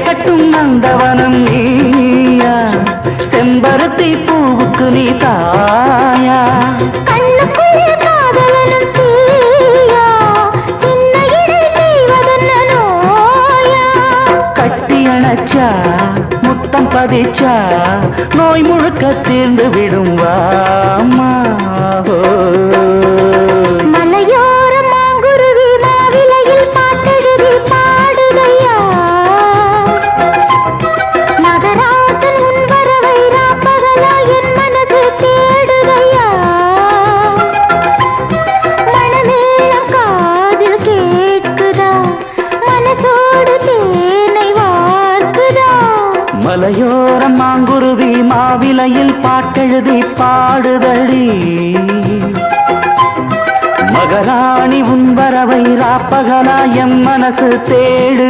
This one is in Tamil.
கட்டும் நந்தவனம் நீயா, செம்பருத்தி பூவுக்கு நீ தாயா. கண்ணுக்குள்ளே காதலனும் தீயா, சின்ன இடை செய்வதென்ன நோயா. கட்டி அணைச்சா முத்தம் பதிச்சா நோய் முழுக்க தீர்ந்து விடும் வாமா. மலையோர மாங்குருவி மாவிலையில் பாட்டெழுதி பாடுதையா, மகராசன் உன் வரவை ராப்பகலா என் மனது தேடுதையா. மணமேளம் காதில் கேட்குதா, மனசோடு தேனை வார்க்குதா. மலையோரம் மாங்குருவி மாவிலையில் பாட்டெழுதி பாடுதடி, மகராணி உன் வரவை ராப்பகலா எம் மனசு தேடு.